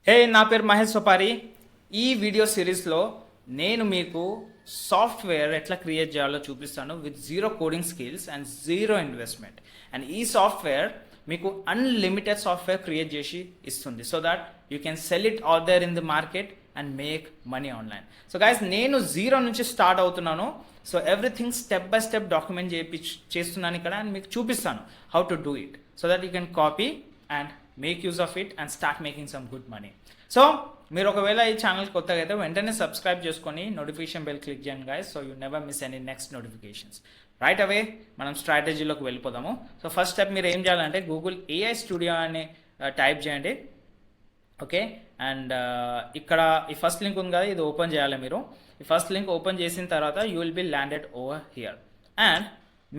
హే, నా పేరు మహేష్ సోపారి. ఈ వీడియో సిరీస్లో నేను మీకు సాఫ్ట్వేర్ ఎట్లా క్రియేట్ చేయాలో చూపిస్తాను with zero coding skills and zero investment. And ఈ సాఫ్ట్వేర్ మీకు అన్లిమిటెడ్ సాఫ్ట్వేర్ క్రియేట్ చేసి ఇస్తుంది so that you can sell it out there in the market and make money online. So guys, నేను zero నుంచి start అవుతున్నాను. So everything step by step document చేస్తున్నాను ఇక్కడ and మీకు చూపిస్తాను how to do it so that you can copy and make use of it and start making some good money. So మీరు ఒకవేళ ఈ ఛానల్ కొత్తగా అయితే వెంటనే సబ్స్క్రైబ్ చేసుకొని నోటిఫికేషన్ బెల్ క్లిక్ చేయండి guys, so you never miss any next notifications. Right away మనం స్ట్రాటజీలోకి వెళ్ళిపోదాము. సో ఫస్ట్ స్టెప్ మీరు ఏం చేయాలంటే గూగుల్ ఏఐ స్టూడియో అని టైప్ చేయండి. ఓకే, అండ్ ఇక్కడ ఈ ఫస్ట్ లింక్ ఉంది కదా, ఇది ఓపెన్ చేయాలి మీరు. ఈ ఫస్ట్ లింక్ ఓపెన్ చేసిన తర్వాత you will be landed over here. And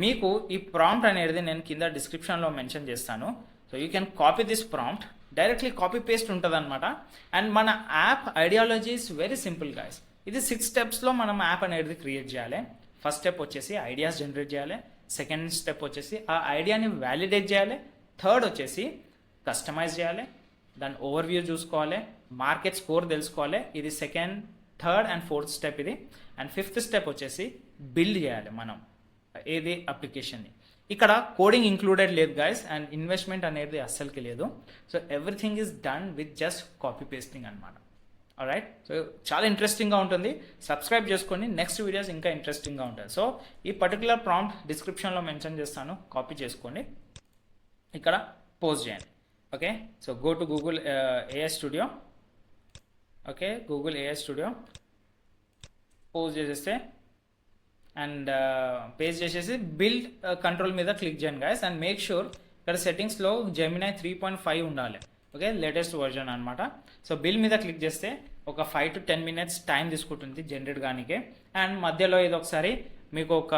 మీకు ఈ ప్రాంప్ట్ అనేది నేను కింద డిస్క్రిప్షన్లో మెన్షన్ చేస్తాను. So you can copy this prompt, directly copy paste ఉంటుంది అనమాట. అండ్ మన app ideology is very simple guys. ఇది 6 స్టెప్స్లో మనం యాప్ అనేది క్రియేట్ చేయాలి. ఫస్ట్ స్టెప్ వచ్చేసి ఐడియాస్ జనరేట్ చేయాలి. సెకండ్ స్టెప్ వచ్చేసి ఆ ఐడియాని వ్యాలిడేట్ చేయాలి. థర్డ్ వచ్చేసి కస్టమైజ్ చేయాలి. దాని ఓవర్ వ్యూ చూసుకోవాలి, మార్కెట్ స్కోర్ తెలుసుకోవాలి. ఇది second, third and fourth step ఇది. అండ్ ఫిఫ్త్ స్టెప్ వచ్చేసి బిల్డ్ చేయాలి మనం ఏది అప్లికేషన్ని. ఇక్కడ కోడింగ్ ఇంక్లూడెడ్ లేదు గైస్, అండ్ ఇన్వెస్ట్మెంట్ అనేది అస్సలకి లేదు. So everything is done with just copy pasting అనమాట. ఆల్రైట్, సో చాలా ఇంట్రెస్టింగ్గా ఉంటుంది. సబ్స్క్రైబ్ చేసుకొని నెక్స్ట్ వీడియోస్ ఇంకా ఇంట్రెస్టింగ్గా ఉంటాయి. సో ఈ పర్టికులర్ ప్రాంప్ట్ డిస్క్రిప్షన్లో మెన్షన్ చేస్తాను, కాపీ చేసుకోండి, ఇక్కడ పోస్ట్ చేయండి. Okay, so go to Google AI studio. Okay, Google AI studio post చేసేస్తే అండ్ పేస్ట్ చేసేసి బిల్డ్ కంట్రోల్ మీద క్లిక్ చేయండి గైస్. అండ్ మేక్ షూర్ ఇక్కడ సెట్టింగ్స్లో జెమినై 3.5 ఉండాలి. ఓకే, లేటెస్ట్ వర్జన్ అనమాట. సో బిల్ మీద క్లిక్ చేస్తే ఒక 5 to 10 minutes టైం తీసుకుంటుంది జనరేట్ కానికే. అండ్ మధ్యలో ఇది ఒకసారి మీకు ఒక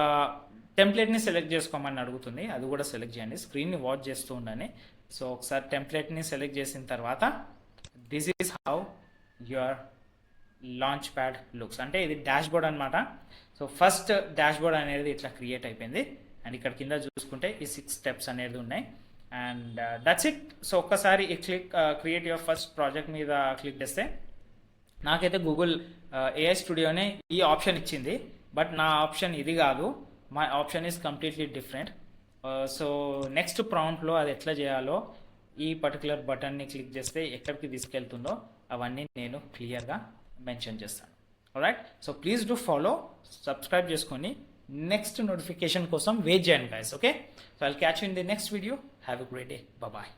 టెంప్లెట్ని సెలెక్ట్ చేసుకోమని అడుగుతుంది, అది కూడా సెలెక్ట్ చేయండి. స్క్రీన్ని వాచ్ చేస్తూ ఉండండి. సో ఒకసారి టెంప్లెట్ని సెలెక్ట్ చేసిన తర్వాత this is how your launch pad looks. అంటే ఇది డాష్ బోర్డ్ అనమాట. సో ఫస్ట్ డాష్ బోర్డ్ అనేది ఇట్లా క్రియేట్ అయిపోయింది. అండ్ ఇక్కడ కింద చూసుకుంటే ఈ 6 స్టెప్స్ అనేది ఉన్నాయి. And that's it. సో ఒక్కసారి ఈ క్రియేట్ యువర్ ఫస్ట్ ప్రాజెక్ట్ మీద క్లిక్ చేస్తే నాకైతే గూగుల్ ఏఐ స్టూడియోనే ఈ ఆప్షన్ ఇచ్చింది. బట్ నా ఆప్షన్ ఇది కాదు, my option is completely different. So next ప్రాంప్ట్లో అది ఎట్లా చేయాలో ఈ పర్టికులర్ బటన్ని క్లిక్ చేస్తే ఎక్కడికి తీసుకెళ్తుందో అవన్నీ నేను క్లియర్గా మెన్షన్ చేస్తాను. Alright, so please do follow, subscribe చేసుకొని నెక్స్ట్ నోటిఫికేషన్ కోసం వెయిట్ చేయండి guys. Okay, so I'll catch you in the next video. Have a great day. Bye.